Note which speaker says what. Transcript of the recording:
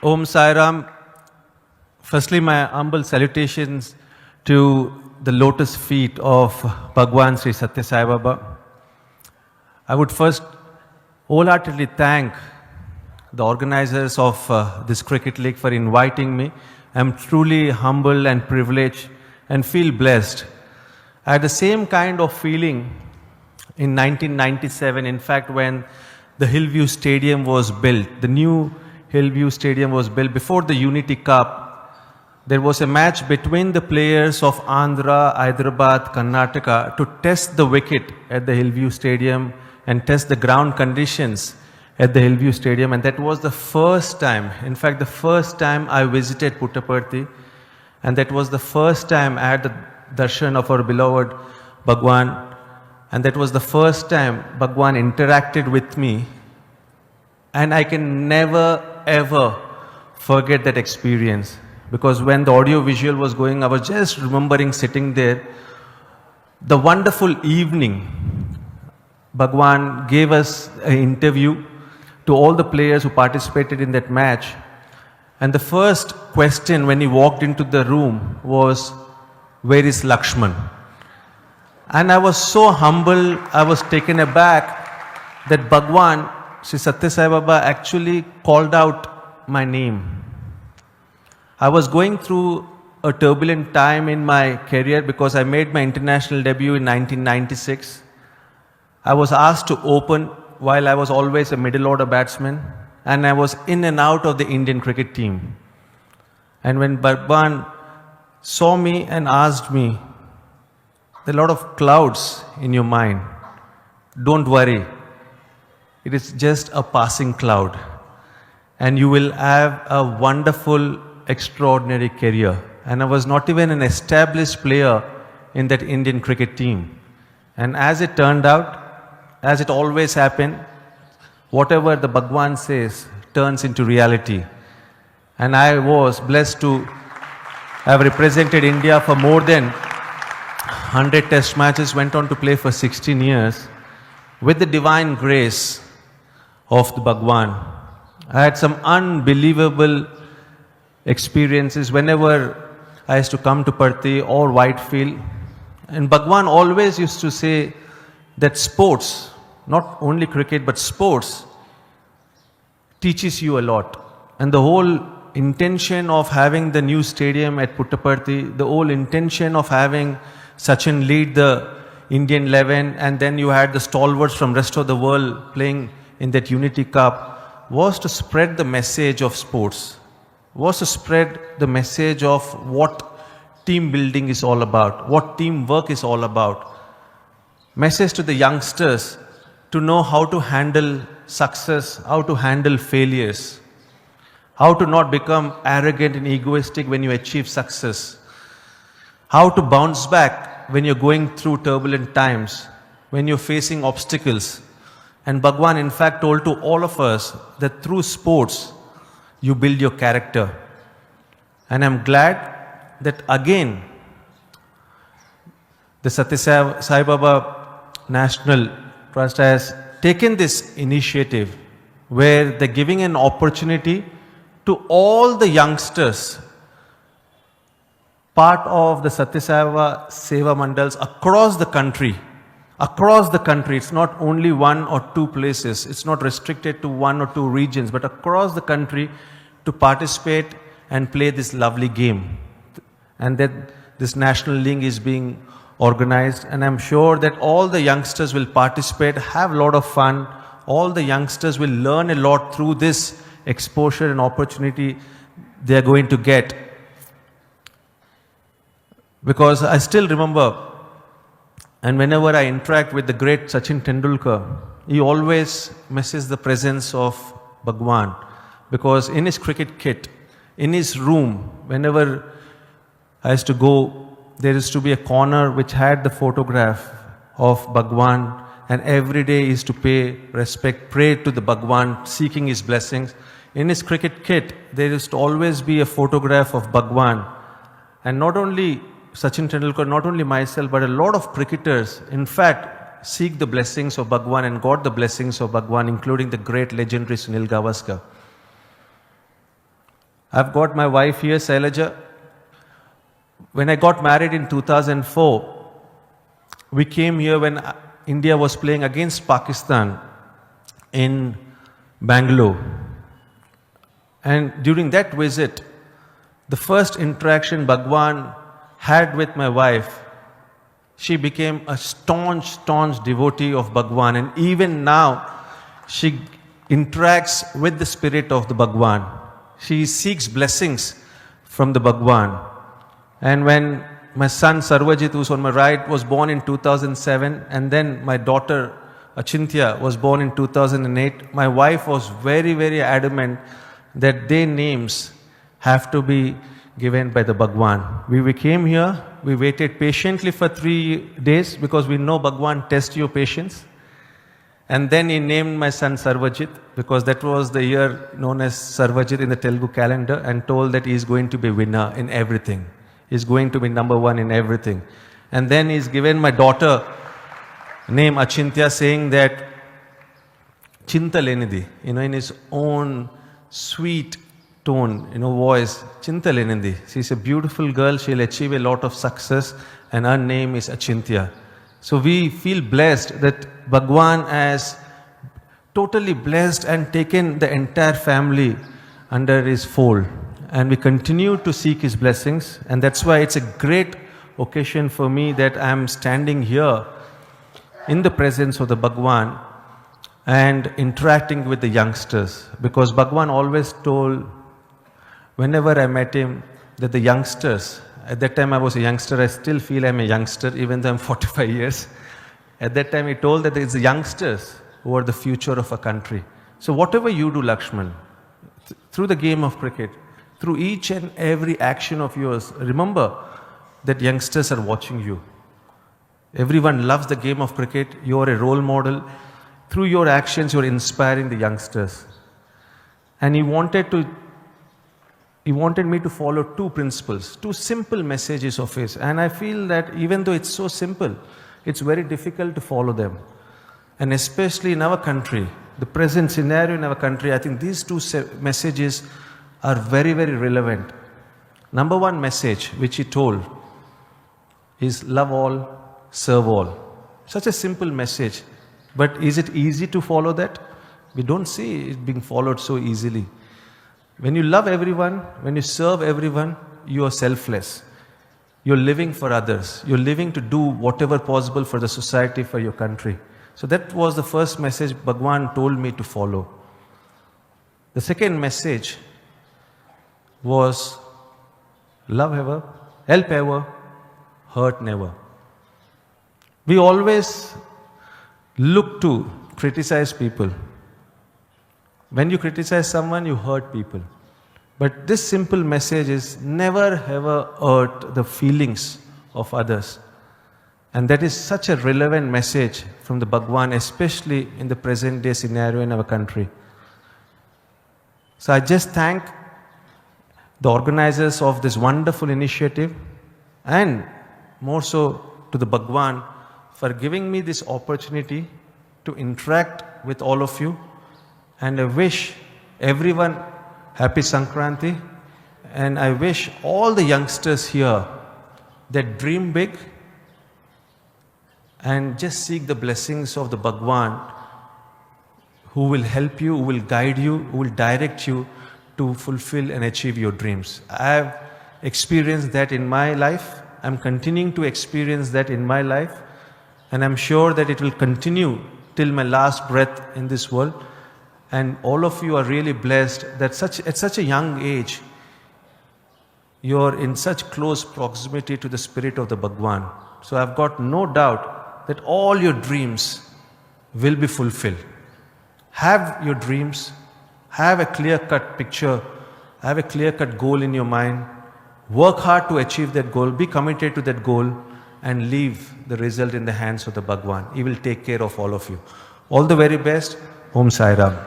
Speaker 1: Om Sai Ram. Firstly, my humble salutations to the lotus feet of Bhagwan Sri Satya Sai Baba. I would first wholeheartedly thank the organizers of this cricket league for inviting me. I'm truly humble and privileged and feel blessed. I had the same kind of feeling in 1997, in fact, when the Hillview Stadium was built. The new Hillview Stadium was built before the Unity Cup. There was a match between the players of Andhra, Hyderabad, Karnataka to test the wicket at the Hillview Stadium and test the ground conditions at the Hillview Stadium. And that was the first time, in fact, the first time I visited Puttaparthi. And that was the first time I had the darshan of our beloved Bhagwan. And that was the first time Bhagwan interacted with me. And I can never, ever forget that experience. Because when the audio visual was going, I was just remembering sitting there. The wonderful evening, Bhagwan gave us an interview to all the players who participated in that match. And the first question when he walked into the room was, "Where is Lakshman?" And I was so humble, I was taken aback that Bhagwan, Sri Satya Sai Baba actually called out my name. I was going through a turbulent time in my career because I made my international debut in 1996. I was asked to open while I was always a middle order batsman, and I was in and out of the Indian cricket team. And when Bhagwan saw me and asked me, "There are a lot of clouds in your mind. Don't worry. It is just a passing cloud. And you will have a wonderful, extraordinary career." And I was not even an established player in that Indian cricket team. And as it turned out, as it always happened, whatever the Bhagwan says turns into reality. And I was blessed to have represented India for more than 100 test matches, went on to play for 16 years with the divine grace of the Bhagwan. I had some unbelievable experiences whenever I used to come to Parthi or Whitefield. And Bhagwan always used to say that sports, not only cricket, but sports, teaches you a lot. And the whole intention of having the new stadium at Puttaparthi, the whole intention of having Sachin lead the Indian 11, and then you had the stalwarts from rest of the world playing in that Unity Cup, was to spread the message of sports, was to spread the message of what team building is all about, what teamwork is all about. Message to the youngsters to know how to handle success, how to handle failures, how to not become arrogant and egoistic when you achieve success, how to bounce back when you're going through turbulent times, when you're facing obstacles. And Bhagwan in fact told to all of us that through sports, you build your character. And I'm glad that again, the Satya Sai Baba National Trust has taken this initiative where they're giving an opportunity to all the youngsters, part of the Satya Sai Baba Seva Mandals across the country. Across the country, it's not only one or two places, it's not restricted to one or two regions, but across the country to participate and play this lovely game. And that this national league is being organized, and I'm sure that all the youngsters will participate, have a lot of fun. All the youngsters will learn a lot through this exposure and opportunity they are going to get. Because I still remember, and whenever I interact with the great Sachin Tendulkar, he always misses the presence of Bhagwan. Because in his cricket kit, in his room, whenever I used to go, there used to be a corner which had the photograph of Bhagwan, and every day he used to pay respect, pray to the Bhagwan, seeking his blessings. In his cricket kit, there used to always be a photograph of Bhagwan. And not only Sachin Tendulkar, not only myself, but a lot of cricketers, in fact, seek the blessings of Bhagwan and got the blessings of Bhagwan, including the great legendary Sunil Gavaskar. I've got my wife here, Sailaja. When I got married in 2004, we came here when India was playing against Pakistan in Bangalore. And during that visit, the first interaction Bhagwan had with my wife, she became a staunch devotee of Bhagwan. And even now, she interacts with the spirit of the Bhagwan. She seeks blessings from the Bhagwan. And when my son Sarvajit, who's on my right, was born in 2007, and then my daughter Achintya was born in 2008, my wife was very adamant that their names have to be given by the Bhagwan. We came here, we waited patiently for 3 days because we know Bhagwan tests your patience. And then he named my son Sarvajit because that was the year known as Sarvajit in the Telugu calendar, and told that he is going to be winner in everything. He's going to be number one in everything. And then he's given my daughter name Achintya, saying that Chinta Lenidi, in his own sweet tone, voice, Chinta Lenidi. She's a beautiful girl, she'll achieve a lot of success, and her name is Achintya. So we feel blessed that Bhagwan has totally blessed and taken the entire family under his fold. And we continue to seek his blessings. And that's why it's a great occasion for me that I'm standing here in the presence of the Bhagwan and interacting with the youngsters. Because Bhagwan always told, whenever I met him, that the youngsters, at that time I was a youngster, I still feel I'm a youngster even though I'm 45 years. At that time he told that it's the youngsters who are the future of a country. So whatever you do, Lakshman, through the game of cricket, through each and every action of yours, remember that youngsters are watching you. Everyone loves the game of cricket. You are a role model. Through your actions, you are inspiring the youngsters. And he wanted me to follow 2 principles, 2 simple messages of his. And I feel that even though it's so simple, it's very difficult to follow them. And especially in our country, the present scenario in our country, I think these 2 messages are very relevant. Number 1 message which he told is love all, serve all. Such a simple message. But is it easy to follow that? We don't see it being followed so easily. When you love everyone, when you serve everyone, you are selfless. You're living for others. You're living to do whatever possible for the society, for your country. So that was the first message Bhagwan told me to follow. The second message was love ever, help ever, hurt never. We always look to criticize people. When you criticize someone, you hurt people. But this simple message is never ever hurt the feelings of others. And that is such a relevant message from the Bhagwan, especially in the present day scenario in our country. So I just thank the organizers of this wonderful initiative, and more so to the Bhagwan for giving me this opportunity to interact with all of you. And I wish everyone happy Sankranti, and I wish all the youngsters here that dream big and just seek the blessings of the Bhagwan, who will help you, who will guide you, who will direct you to fulfill and achieve your dreams. I have experienced that in my life. I'm continuing to experience that in my life, and I'm sure that it will continue till my last breath in this world. And all of you are really blessed that at such a young age, you're in such close proximity to the spirit of the Bhagwan. So I've got no doubt that all your dreams will be fulfilled. Have your dreams, have a clear-cut picture, have a clear-cut goal in your mind, work hard to achieve that goal, be committed to that goal, and leave the result in the hands of the Bhagwan. He will take care of all of you. All the very best. Om Sai Ram.